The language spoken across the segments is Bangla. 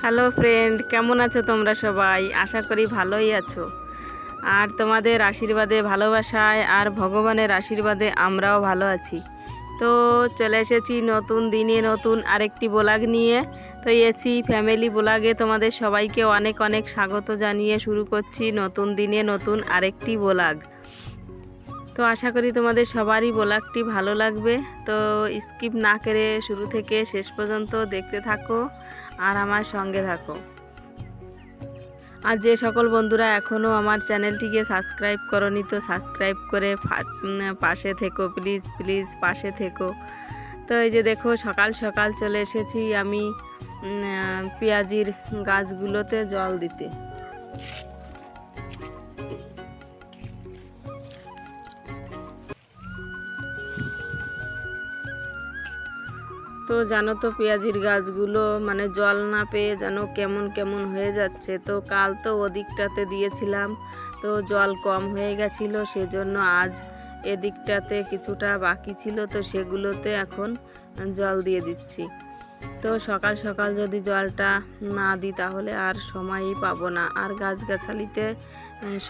হ্যালো ফ্রেন্ড, কেমন আছো তোমরা সবাই? আশা করি ভালোই আছো। আর তোমাদের আশীর্বাদে, ভালোবাসায় আর ভগবানের আশীর্বাদে আমরাও ভালো আছি। তো চলে এসেছি নতুন দিনে নতুন আরেকটি ব্লগ নিয়ে। তো এসি ফ্যামিলি ব্লগে তোমাদের সবাইকে অনেক অনেক স্বাগত জানিয়ে শুরু করছি নতুন দিনে নতুন আরেকটি ব্লগ। তো আশা করি তোমাদের সবারই ব্লগটি ভালো লাগবে। তো স্কিপ না করে শুরু থেকে শেষ পর্যন্ত দেখতে থাকো আর আমার সঙ্গে থাকো। আর যে সকল বন্ধুরা এখনও আমার চ্যানেলটিকে সাবস্ক্রাইব করনি, তো সাবস্ক্রাইব করে পাশে থেকো, প্লিজ প্লিজ পাশে থেকো। তো এই যে দেখো, সকাল সকাল চলে এসেছি আমি পেঁয়াজির গাছগুলোতে জল দিতে। তো জানো তো, পেঁয়াজির গাছগুলো মানে জল না পেয়ে যেন কেমন কেমন হয়ে যাচ্ছে। তো কাল তো ওদিকটাতে দিয়েছিলাম, তো জল কম হয়ে গেছিলো, সেজন্য আজ এদিকটাতে কিছুটা বাকি ছিল, তো সেগুলোতে এখন জল দিয়ে দিচ্ছি। তো সকাল সকাল যদি জলটা না দিই তাহলে আর সময়ই পাবো না। আর গাছগাছালিতে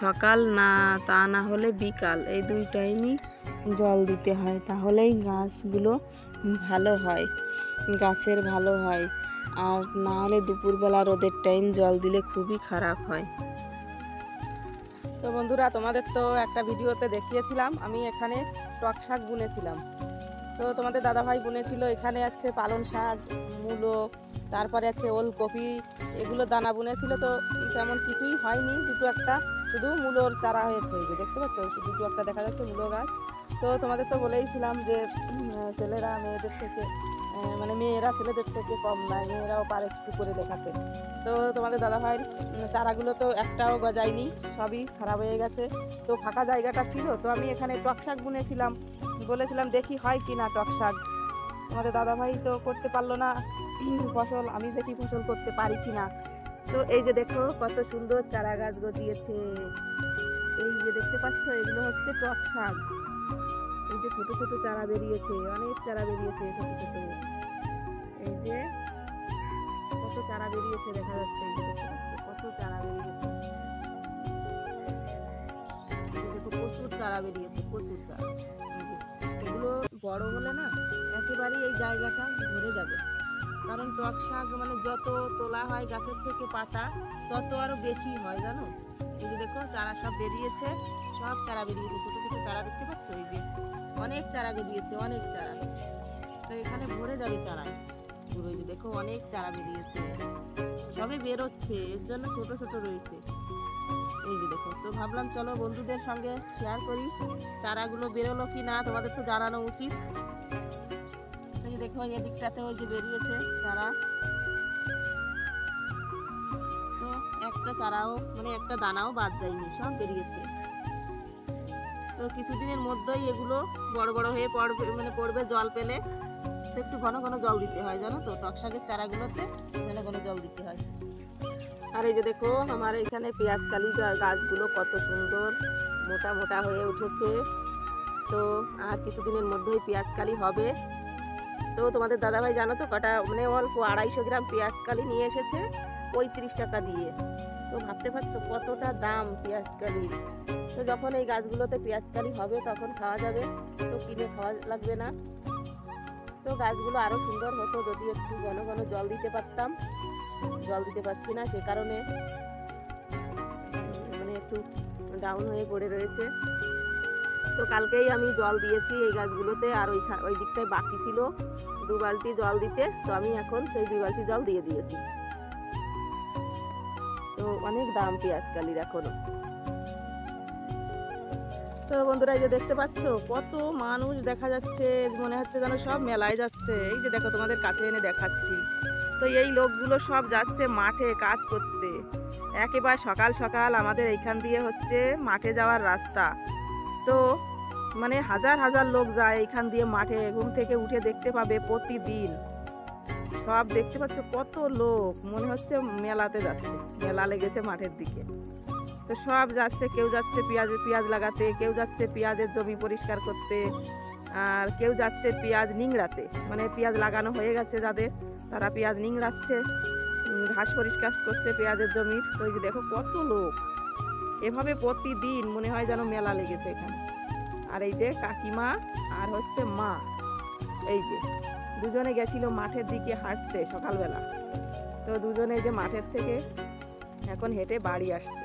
সকাল না, তা না হলে বিকাল, এই দুই টাইমই জল দিতে হয়, তাহলেই গাছগুলো ভালো হয়, গাছের ভালো হয়। আর না হলে দুপুরবেলা রোদের টাইম জল দিলে খুবই খারাপ হয়। তো বন্ধুরা, তোমাদের তো একটা ভিডিওতে দেখিয়েছিলাম আমি এখানে টক শাক বুনেছিলাম। তো তোমাদের দাদাভাই বুনেছিল এখানে আছে পালং শাক, মূলো, তারপরে আছে ওলকপি, এগুলো দানা বুনেছিল। তো তেমন কিছুই হয়নি, দুটো একটা শুধু মূলোর চারা হয়েছে, এই যে দেখতে পাচ্ছ দুটো একটা দেখা যাচ্ছে মূলো গাছ। তো তোমাদের তো বলেইছিলাম যে ছেলেরা মেয়েদের থেকে মানে মেয়েরা ছেলেদের থেকে কম নয়, মেয়েরাও পারে কিছু করে দেখাতে। তো তোমাদের দাদাভাইয়ের চারাগুলো তো একটাও গজায়নি, সবই খারাপ হয়ে গেছে। তো ফাঁকা জায়গাটা ছিল, তো আমি এখানে টক শাক বুনেছিলাম, বলেছিলাম দেখি হয় কি না টক শাক। আমাদের দাদাভাই তো করতে পারলো না ফসল, আমি দেখি ফসল করতে পারি কি না। তো এই যে দেখো কত সুন্দর চারা গাছ গজিয়েছে, এই যে দেখতে পাচ্ছ এগুলো হচ্ছে টক শাক। এই যে ছোট ছোট চারা বেরিয়েছে, অনেক চারা বেরিয়েছে ছোট ছোট, এই যে কত চারা বেরিয়েছে দেখা যাচ্ছে, এই যে দেখতে পাচ্ছ কত চারা বেরিয়েছে, দেখো প্রচুর চারা বেরিয়েছে, প্রচুর চারা। এই যে এগুলো বড় হলে না একেবারেই এই জায়গাটা ভরে যাবে, কারণ টক শাক মানে যত তোলা হয় গাছের থেকে পাতা তত আরো বেশি হয় জানো। এই যে দেখো চারা সব বেরিয়েছে, সব চারা বেরিয়েছে, ছোট ছোট চারা দেখতে পাচ্ছ, এই যে অনেক চারা বেরিয়েছে, অনেক চারা। তো এখানে ভরে যাবে চারায় পুরো, এই যে দেখো অনেক চারা বেরিয়েছে, সবে বেরোচ্ছে, এর জন্য ছোট ছোট রয়েছে। এই যে দেখো, তো ভাবলাম চলো বন্ধুদের সঙ্গে শেয়ার করি চারাগুলো বেরোলো কি না, তোমাদের তো জানানো উচিত। এই দেখো এদিকটাতে ওই যে বেরিয়েছে চারা, তো একটা চারাও মানে একটা দানাও বাদ যায়নি, সব বেরিয়েছে। তো কিছুদিনের মধ্যেই এগুলো বড় বড় হয়ে পড়বে, মানে পড়বে জল পেলে। তো একটু ঘন ঘন জল দিতে হয় জানো তো, টক শাকের চারাগুলোতে ঘন ঘন জল দিতে হয়। আর এই যে দেখো আমার এখানে পেঁয়াজকালি গাছগুলো কত সুন্দর মোটা মোটা হয়ে উঠেছে। তো আর কিছুদিনের মধ্যেই পেঁয়াজকালি হবে। তো তোমাদের দাদাভাই জানো তো কটা মানে অল্প 250 গ্রাম পেঁয়াজকালি নিয়ে এসেছে 35 টাকা দিয়ে। তো ভাবতে পারছো কতটা দাম পেঁয়াজকালি। তো যখন এই গাছগুলোতে পেঁয়াজকালি হবে তখন খাওয়া যাবে, তো কিনে খাওয়া লাগবে না। তো গাছগুলো আরো সুন্দর হতো যদি একটু ঘন ঘন জল দিতে পারতাম, জল দিতে পারছি না, সে কারণে মানে একটু ডাউন হয়ে পড়ে রয়েছে। তো কালকেই আমি জল দিয়েছি এই গাছগুলোতে, আর ওই দিকটায় বাকি ছিল 2 বালতি জল দিতে, তো আমি এখন সেই 2 বালতি জল দিয়ে দিয়েছি। তো অনেক দাম পেঁয়াজকালির এখনো। তো বন্ধুরা এই যে দেখতে পাচ্ছ কত মানুষ দেখা যাচ্ছে, মনে হচ্ছে যেন সব মেলায় যাচ্ছে। এই যে দেখো তোমাদের কাছে এনে দেখাচ্ছি। তো এই লোকগুলো সব যাচ্ছে মাঠে কাজ করতে, একেবারে সকাল সকাল আমাদের এইখান দিয়ে হচ্ছে মাঠে যাওয়ার রাস্তা। তো মানে হাজার হাজার লোক যায় এইখান দিয়ে মাঠে, ঘুম থেকে উঠে দেখতে পাবে প্রতিদিন সব দেখতে পাচ্ছ কত লোক, মনে হচ্ছে মেলাতে যাচ্ছে, মেলা লেগেছে মাঠের দিকে। তো সব যাচ্ছে, কেউ যাচ্ছে পেঁয়াজ লাগাতে, কেউ যাচ্ছে পেঁয়াজের জমি পরিষ্কার করতে, আর কেউ যাচ্ছে পেঁয়াজ নিংড়াতে, মানে পেঁয়াজ লাগানো হয়ে গেছে যাদের, তারা পেঁয়াজ নিংড়াচ্ছে। ঘাস পরিষ্কার করছে পেঁয়াজের জমির। তো এই যে দেখো কত লোক, এভাবে প্রতিদিন মনে হয় যেন মেলা লেগেছে এখানে। আর এই যে কাকিমা আর হচ্ছে মা, এই যে দুজনে গেছিল মাঠের দিকে হাঁটতে সকালবেলা। তো দুজনে এই যে মাঠের থেকে এখন হেঁটে বাড়ি আসছে,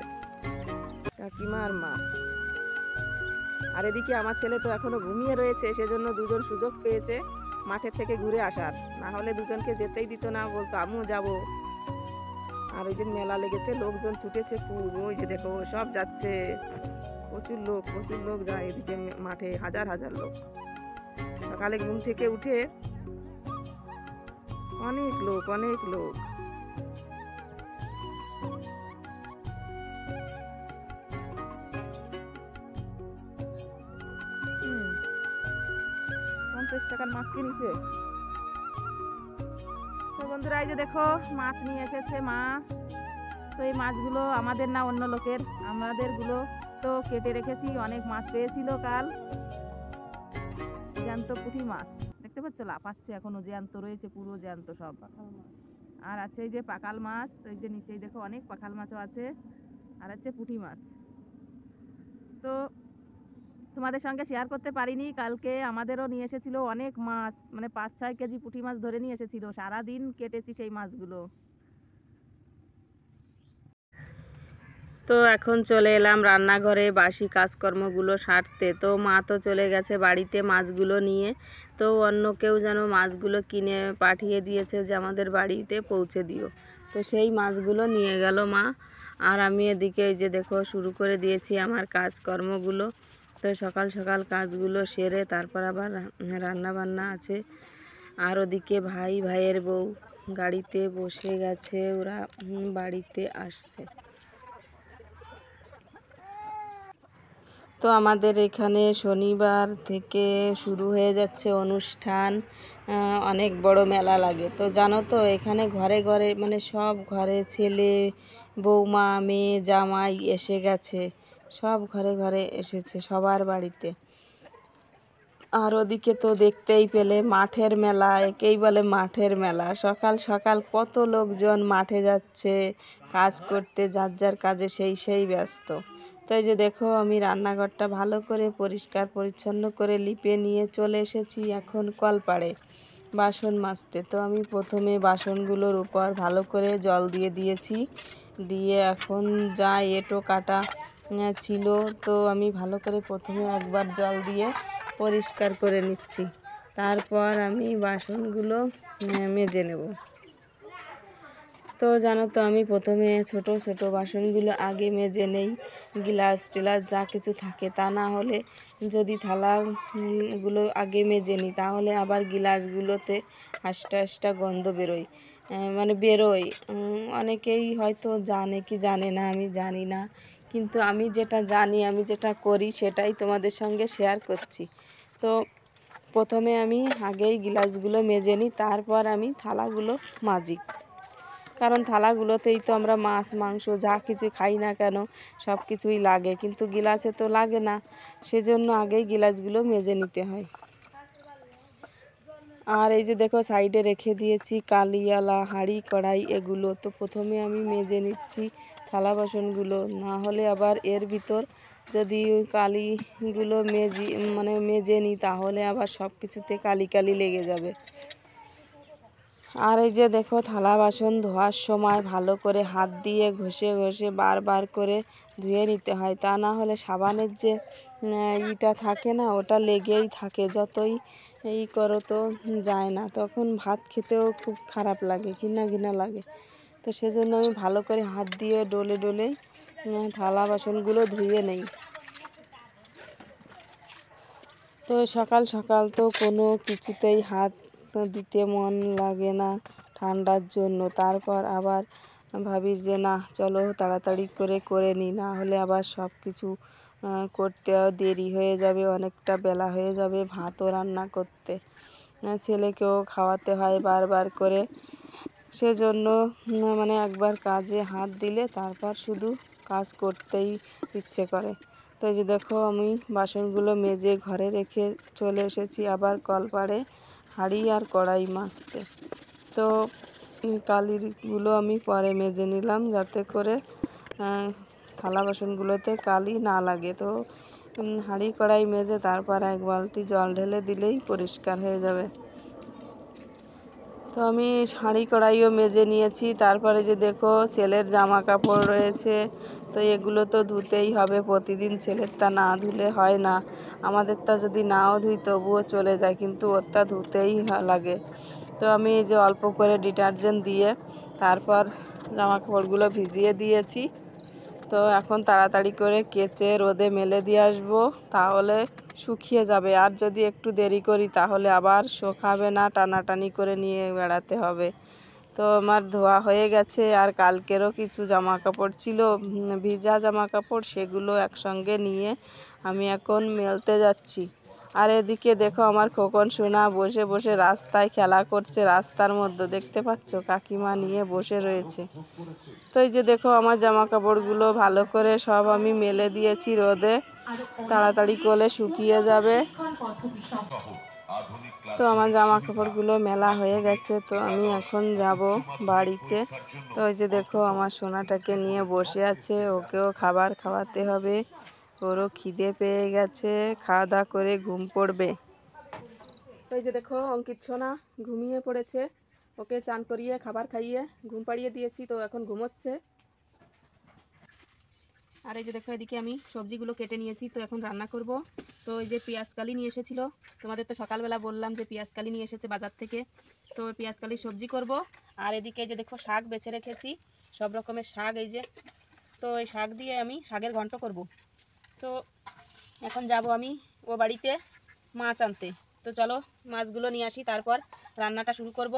কাকিমা আর মা। আর এদিকে আমার ছেলে তো এখনো ঘুমিয়ে রয়েছে, সেজন্য দুজন সুযোগ পেয়েছে মাঠের থেকে ঘুরে আসার, না হলে দুজনকে যেতেই দিত না, বলতো আমিও যাব। আর ওই যে মেলা লেগেছে, লোকজন ছুটেছে খুব, ওই যে দেখো সব যাচ্ছে, প্রচুর লোক যায় এদিকে মাঠে, হাজার হাজার লোক। সকালে ঘুম থেকে উঠে অনেক লোক। হুম, 50 টাকার মাছ কিনেছে। তো বন্ধুরা এই যে দেখো মাছ নিয়ে এসেছে মা। তো এই মাছগুলো আমাদের না অন্য লোকের, আমাদেরগুলো তো কেটে রেখেছি, অনেক মাছ পেয়েছিল কাল, জ্যান্ত পুঁটি মাছ দেখতে পাচ্ছ, লাফাচ্ছে এখনো, জ্যান্ত রয়েছে, পুরো জ্যান্ত সব। আর আছে এই যে পাকাল মাছ, এই যে নিচেই দেখো অনেক পাকাল মাছও আছে, আর আছে পুঁটি মাছ। তো তোমাদের সঙ্গে শেয়ার করতে পারিনি, কালকে আমাদেরও নিয়ে এসেছিল অনেক মাছ, মানে 5-6 কেজি পুঁটি মাছ ধরে নিয়ে এসেছিল, সারাদিন কেটেছি সেই মাছগুলো। তো এখন চলে এলাম রান্নাঘরে বাসি কাজকর্মগুলো সারতে। তো মা তো চলে গেছে বাড়িতে মাছগুলো নিয়ে, তো অন্য কেউ যেন মাছগুলো কিনে পাঠিয়ে দিয়েছে যে আমাদের বাড়িতে পৌঁছে দিও। তো সেই মাছগুলো নিয়ে গেল মা, আর আমি এদিকে এই যে দেখো শুরু করে দিয়েছি আমার কাজকর্মগুলো। তো সকাল সকাল কাজগুলো সেরে তারপর আবার রান্না বান্না আছে। আর ওদিকে ভাইয়ের বউ গাড়িতে বসে গেছে, ওরা বাড়িতে আসছে। তো আমাদের এখানে শনিবার থেকে শুরু হয়ে যাচ্ছে অনুষ্ঠান, অনেক বড় মেলা লাগে। তো জানো তো এখানে ঘরে ঘরে মানে সব ঘরে ছেলে বৌমা মেয়ে জামাই এসে গেছে, সব ঘরে ঘরে এসেছে সবার বাড়িতে। আর ওদিকে তো দেখতেই পেলে মাঠের মেলা, একেই বলে মাঠের মেলা। সকাল সকাল কত লোকজন মাঠে যাচ্ছে কাজ করতে, যার যার কাজে সেই ব্যস্ত। তো এই যে দেখো আমি রান্নাঘরটা ভালো করে পরিষ্কার পরিচ্ছন্ন করে লিপে নিয়ে চলে এসেছি এখন কলপাড়ে বাসন মাজতে। তো আমি প্রথমে বাসনগুলোর উপর ভালো করে জল দিয়ে দিয়েছি, দিয়ে এখন যা এঁটো কাটা ছিল তো আমি ভালো করে প্রথমে একবার জল দিয়ে পরিষ্কার করে নিচ্ছি, তারপর আমি বাসনগুলো মেজে নেব। তো জানো তো আমি প্রথমে ছোট ছোট বাসনগুলো আগে মেজে নেই, গ্লাস টিলাস যা কিছু থাকে, তা না হলে যদি থালাগুলো আগে মেজে নিই তাহলে আবার গ্লাসগুলোতে আষ্টা গন্ধ বেরোয়, মানে বেরোয়। অনেকেই হয়তো জানে কি জানে না, আমি জানি না, কিন্তু আমি যেটা জানি, আমি যেটা করি সেটাই তোমাদের সঙ্গে শেয়ার করছি। তো প্রথমে আমি আগেই গ্লাসগুলো মেজে নিই, তারপর আমি থালাগুলো মাজি, কারণ থালাগুলোতেই তো আমরা মাছ মাংস যা কিছু খাই না কেন সব কিছুই লাগে, কিন্তু গিলাসে তো লাগে না, সেজন্য আগেই গিলাসগুলো মেজে নিতে হয়। আর এই যে দেখো সাইডে রেখে দিয়েছি কালিয়ালা হাঁড়ি কড়াই, এগুলো তো প্রথমে আমি মেজে নিচ্ছি থালা বাসনগুলো, না হলে আবার এর ভিতর যদি ওই কালিগুলো মেজে নিই তাহলে আবার সব কিছুতে কালি লেগে যাবে। আর এই যে দেখো থালা বাসন ধোয়ার সময় ভালো করে হাত দিয়ে ঘষে বারবার করে ধুয়ে নিতে হয়, তা না হলে সাবানের যে ইটা থাকে না, ওটা লেগেই থাকে, যতই করো তো যায় না, তখন ভাত খেতেও খুব খারাপ লাগে, ঘৃণা লাগে। তো সেজন্য আমি ভালো করে হাত দিয়ে ডলে থালা বাসনগুলো ধুয়ে নেই। তো সকাল সকাল তো কোনো কিছুতেই হাত দিতে মন লাগে না ঠান্ডার জন্য, তারপর আবার ভাবি যে না চলো তাড়াতাড়ি করে নিই, না হলে আবার সব কিছু করতেও দেরি হয়ে যাবে, অনেকটা বেলা হয়ে যাবে ভাতও রান্না করতে, ছেলেকেও খাওয়াতে হয় বারবার করে, সেজন্য মানে একবার কাজে হাত দিলে তারপর শুধু কাজ করতেই ইচ্ছে করে। তো এই যে দেখো আমি বাসনগুলো মেজে ঘরে রেখে চলে এসেছি আবার কলপাড়ে হাঁড়ি আর কড়াই মাজতে। তো কালিগুলো আমি পরে মেজে নিলাম যাতে করে থালা বাসনগুলোতে কালি না লাগে। তো হাঁড়ি কড়াই মেজে তারপর এক বালতি জল ঢেলে দিলেই পরিষ্কার হয়ে যাবে। তো আমি হাঁড়ি কড়াইও মেজে নিয়েছি। তারপরে যে দেখো ছেলের জামা কাপড় রয়েছে, তো এগুলো তো ধুতেই হবে প্রতিদিন, ছেলেরটা না ধুলে হয় না। আমাদেরটা যদি নাও ধুই তবুও চলে যায়, কিন্তু ওরটা ধুতেই লাগে। তো আমি এই যে অল্প করে ডিটারজেন্ট দিয়ে তারপর জামা কাপড়গুলো ভিজিয়ে দিয়েছি। তো এখন তাড়াতাড়ি করে কেচে রোদে মেলে দিয়ে আসবো, তাহলে শুকিয়ে যাবে। আর যদি একটু দেরি করি তাহলে আবার শুকাবে না, টানাটানি করে নিয়ে বেড়াতে হবে। তো আমার ধোয়া হয়ে গেছে, আর কালকেরও কিছু জামা কাপড় ছিল ভিজা জামা কাপড়, সেগুলো একসঙ্গে নিয়ে আমি এখন মেলতে যাচ্ছি। আর এদিকে দেখো আমার খোকন সোনা বসে বসে রাস্তায় খেলা করছে। রাস্তার মধ্যে দেখতে পাচ্ছ কাকিমা নিয়ে বসে রয়েছে। তো এই যে দেখো আমার জামা কাপড়গুলো ভালো করে সব আমি মেলে দিয়েছি রোদে, তাড়াতাড়ি করে শুকিয়ে যাবে। তো আমার জামা কাপড়গুলো মেলা হয়ে গেছে, তো আমি এখন যাব বাড়িতে। তো ওই যে দেখো আমার সোনাটাকে নিয়ে বসে আছে, ওকেও খাবার খাওয়াতে হবে, ওরও খিদে পেয়ে গেছে, খাওয়া দাওয়া করে ঘুম পড়বে। তো এই যে দেখো অঙ্কিত সোনা ঘুমিয়ে পড়েছে, ওকে চান করিয়ে খাবার খাইয়ে ঘুম পাড়িয়ে দিয়েছি, তো এখন ঘুমোচ্ছে। আর এই যে দেখো এদিকে আমি সবজিগুলো কেটে নিয়েছি, তো এখন রান্না করব। তো এই যে পেঁয়াজকালি নিয়ে এসেছিলো, তোমাদের তো সকালবেলা বললাম যে পেঁয়াজকালি নিয়ে এসেছে বাজার থেকে, তো পেঁয়াজকালির সবজি করব। আর এদিকে যে দেখো শাক বেছে রেখেছি, সব রকমের শাক, এই যে। তো এই শাক দিয়ে আমি শাকের ঘন্ট করব। তো এখন যাব আমি ও বাড়িতে মাছ আনতে। তো চলো মাছগুলো নিয়ে আসি, তারপর রান্নাটা শুরু করব।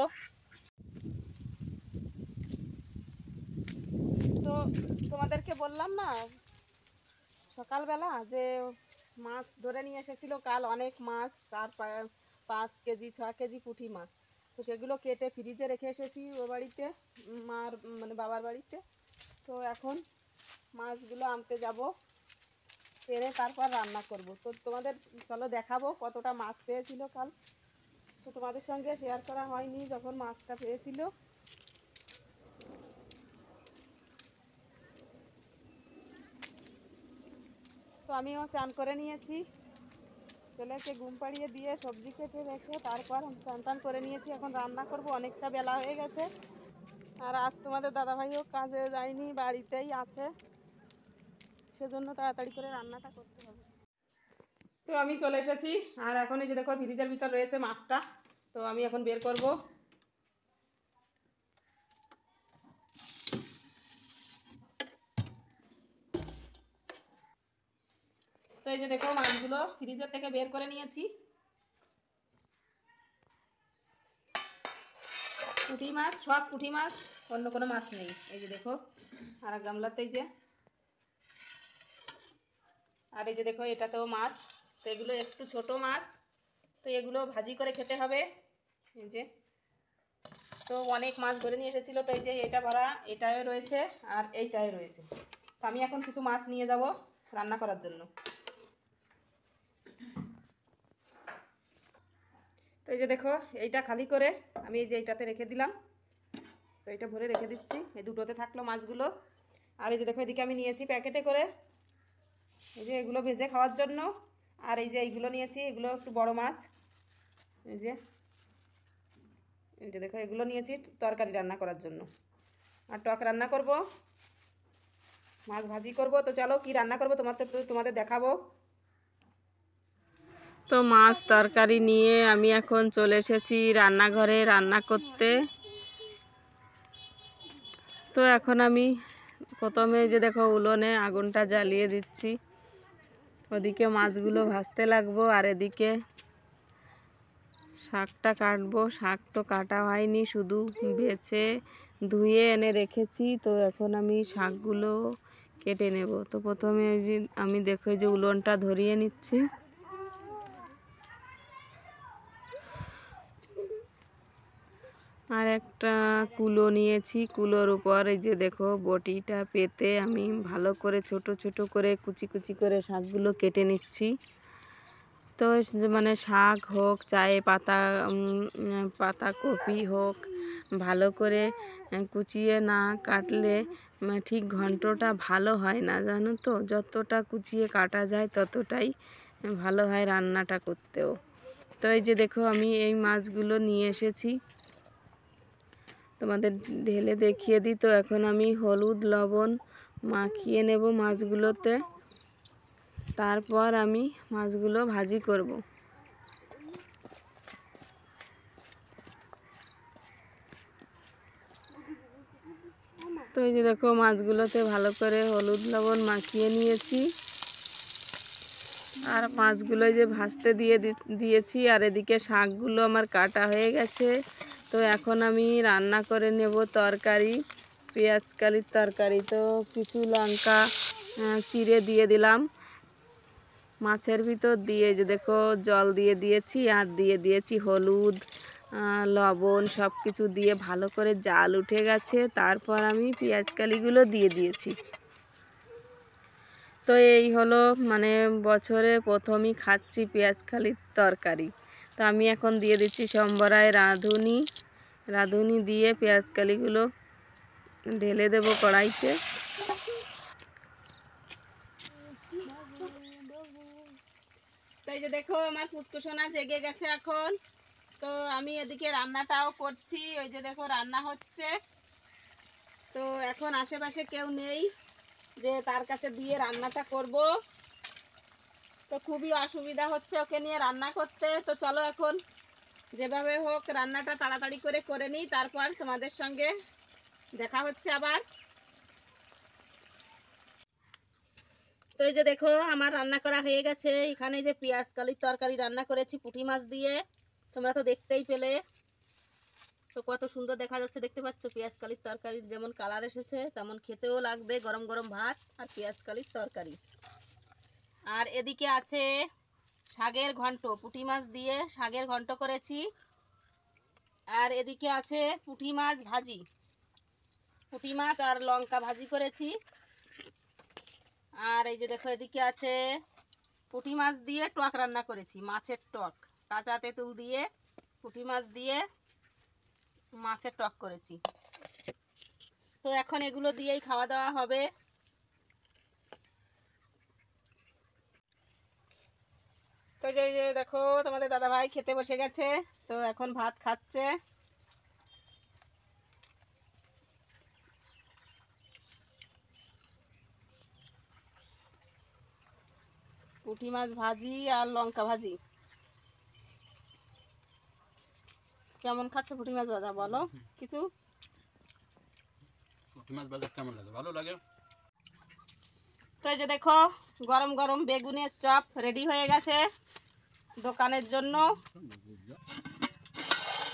তো তোমাদেরকে বললাম না সকালবেলা যে মাছ ধরে নিয়ে এসেছিলো কাল, অনেক মাছ, তার 5 কেজি 6 কেজি পুঁটি মাছ। তো সেগুলো কেটে ফ্রিজে রেখে এসেছি ও বাড়িতে, মার মানে বাবার বাড়িতে। তো এখন মাছগুলো আনতে যাব, পেরে তারপর রান্না করব। তো তোমাদের চলো দেখাবো কতটা মাছ পেয়েছিল কাল। তো তোমাদের সঙ্গে শেয়ার করা হয়নি যখন মাছটা পেয়েছিল। তো আমিও চান করে নিয়েছি, ছেলেকে ঘুম পাড়িয়ে দিয়ে সবজি কেটে রেখে তারপর চান টান করে নিয়েছি, এখন রান্না করব। অনেকটা বেলা হয়ে গেছে, আর আজ তোমাদের দাদাভাইও কাজে যায়নি, বাড়িতেই আছে, সেজন্য তাড়াতাড়ি করে রান্নাটা করতে হবে। তো আমি চলে এসেছি, আর এখন এই যে দেখো ফ্রিজের ভিতর রয়েছে মাছটা, তো আমি এখন বের করব। তো এই যে দেখো মাছগুলো ফ্রিজের থেকে বের করে নিয়েছি। পুঁটি মাছ, সব পুঁটি মাছ, অন্য কোনো মাছ নেই। এই যে দেখো আর এক গামলাতে এই যে, আর এই যে দেখো এটাতেও মাছ। তো এগুলো একটু ছোট মাছ, তো এগুলো ভাজি করে খেতে হবে। এই যে তো অনেক মাছ ধরে নিয়ে এসেছিলো, তো এই যে এটা ভরা, এটাও রয়েছে আর এইটাই রয়েছে। তো আমি এখন কিছু মাছ নিয়ে যাব রান্না করার জন্য। তো এই যে দেখো এইটা খালি করে আমি এই যে এইটাতে রেখে দিলাম, তো এইটা ভরে রেখে দিচ্ছি, এই দুটোতে থাকলো মাছগুলো। আর এই যে দেখো এদিকে আমি নিয়েছি প্যাকেটে করে, এই যে এগুলো ভেজে খাওয়ার জন্য। আর এই যে এইগুলো নিয়েছি, এগুলো একটু বড় মাছ, এই যে দেখো এগুলো নিয়েছি তরকারি রান্না করার জন্য। আর টক রান্না করব, মাছ ভাজি করব। তো চলো কি রান্না করব তোমাদের দেখাবো। তো মাছ তরকারি নিয়ে আমি এখন চলে এসেছি রান্নাঘরে রান্না করতে। তো এখন আমি প্রথমে যে দেখো উনুনে আগুনটা জ্বালিয়ে দিচ্ছি, ওদিকে মাছগুলো ভাজতে লাগবো, আর এদিকে শাকটা কাটবো। শাক তো কাটা হয়নি, শুধু বেছে ধুয়ে এনে রেখেছি। তো এখন আমি শাকগুলো কেটে নেব। তো প্রথমে আমি দেখো যে উনুনটা ধরিয়ে নিচ্ছি। আর একটা কুলো নিয়েছি, কুলোর উপর এই যে দেখো বটিটা পেতে আমি ভালো করে ছোট ছোট করে কুচি কুচি করে শাকগুলো কেটে নিচ্ছি। তো তো মানে শাক হোক চায়ে পাতাকপি হোক ভালো করে কুচিয়ে না কাটলে ঠিক ঘন্টটা ভালো হয় না, জানো তো। যতটা কুচিয়ে কাটা যায় ততটাই ভালো হয় রান্নাটা করতেও। তো এই যে দেখো আমি এই মাছগুলো নিয়ে এসেছি, তোমাদের ঢেলে দেখিয়ে দিই। তো এখন আমি হলুদ লবণ মাখিয়ে নেব মাছগুলোতে, তারপর আমি মাছগুলো ভাজি করব। তো এই যে দেখো মাছগুলোতে ভালো করে হলুদ লবণ মাখিয়ে নিয়েছি, আর মাছগুলো যে ভাজতে দিয়েছি, আর এদিকে শাকগুলো আমার কাটা হয়ে গেছে। তো এখন আমি রান্না করে নেব তরকারি, পেঁয়াজ কালির তরকারি। তো কিছু লঙ্কা চিড়ে দিয়ে দিলাম মাছের ভিতর দিয়ে, যে দেখো জল দিয়ে দিয়েছি, আর দিয়ে দিয়েছি হলুদ লবণ সব কিছু দিয়ে ভালো করে জাল উঠে গেছে। তারপর আমি পেঁয়াজ কালিগুলো দিয়ে দিয়েছি। তো এই হলো মানে বছরে প্রথমই খাচ্ছি পেঁয়াজ কালির তরকারি। তো আমি এখন দিয়ে দিচ্ছি সম্বরায় রাঁধুনি দিয়ে পেঁয়াজ কালিগুলো ঢেলে দেব কড়াইতে। তো এই যে দেখো আমার কুচকুচোনা জেগে গেছে এখন। তো আমি এদিকে রান্নাটাও করছি, ওই যে দেখো রান্না হচ্ছে। তো এখন আশেপাশে কেউ নেই যে তার কাছে দিয়ে রান্নাটা করব, তো খুবই অসুবিধা হচ্ছে ওকে নিয়ে রান্না করতে। তো চলো এখন যেভাবে হোক রান্নাটা তাড়াতাড়ি করে নিই, তারপর তোমাদের সঙ্গে দেখা হচ্ছে আবার। তো এই যে দেখো আমার রান্না করা হয়ে গেছে। এখানে যে পেঁয়াজ কালির তরকারি রান্না করেছি পুঁটি মাছ দিয়ে, তোমরা তো দেখতেই পেলে। তো কত সুন্দর দেখা যাচ্ছে, দেখতে পাচ্ছ পেঁয়াজ কালির তরকারির যেমন কালার এসেছে তেমন খেতেও লাগবে, গরম গরম ভাত আর পেঁয়াজ কালির তরকারি। আর এদিকে আছে শাকের ঘন্ট, পুঁটি মাছ দিয়ে শাকের ঘন্ট করেছি। আর এদিকে আছে পুঁটি মাছ ভাজি, পুঁটি মাছ আর লঙ্কা ভাজি করেছি। আর এই যে দেখো এদিকে আছে পুঁটি মাছ দিয়ে টক রান্না করেছি, মাছের টক, কাঁচা তেঁতুল দিয়ে পুঁটি মাছ দিয়ে মাছের টক করেছি। তো এখন এগুলো দিয়েই খাওয়া দাওয়া হবে। তো যে দেখো তোমাদের দাদা ভাই খেতে বসে গেছে, তো এখন ভাত খাচ্ছে। পুঁটি মাছ ভাজি আর লঙ্কা ভাজি। কেমন খাচ্ছে পুঁটি মাছ ভাজা, বলো কিছু। পুঁটি মাছ ভাজা কেমন লাগে? ভালো লাগে। তো এই যে দেখো গরম গরম বেগুনের চপ রেডি হয়ে গেছে দোকানের জন্য।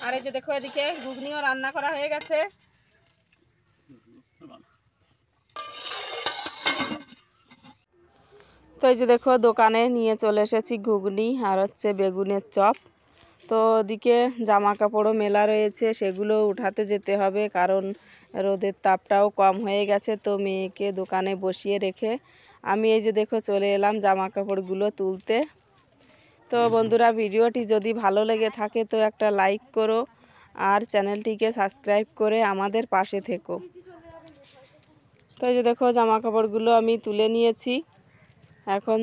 আর এই যে দেখো এদিকে ঘুগনিও রান্না করা হয়ে গেছে। তো এই যে দেখো দোকানে নিয়ে চলে এসেছি ঘুগনি আর হচ্ছে বেগুনের চপ। তো ওদিকে জামা কাপড়ও মেলা রয়েছে, সেগুলো উঠাতে যেতে হবে, কারণ রোদের তাপটাও কম হয়ে গেছে। তো মেয়েকে দোকানে বসিয়ে রেখে আমি এই যে দেখো চলে এলাম জামা কাপড়গুলো তুলতে। তো বন্ধুরা ভিডিওটি যদি ভালো লেগে থাকে তো একটা লাইক করো, আর চ্যানেলটিকে সাবস্ক্রাইব করে আমাদের পাশে থেকো। তো এই যে দেখো জামা কাপড়গুলো আমি তুলে নিয়েছি, এখন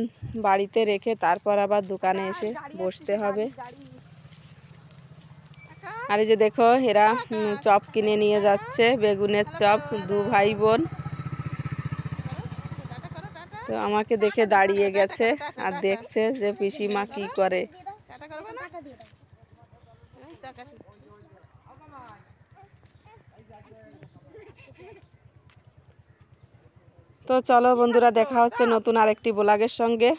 বাড়িতে রেখে তারপর আবার দোকানে এসে বসতে হবে। আর এই যে দেখো এরা চপ কিনে নিয়ে যাচ্ছে, বেগুনের চপ, দু ভাই বোন। তো আমাকে দেখে দাঁড়িয়ে গেছে আর দেখছে যে পিসিমা কি করে। তো চলো বন্ধুরা দেখা হচ্ছে নতুন আরেকটি ব্লগের সঙ্গে।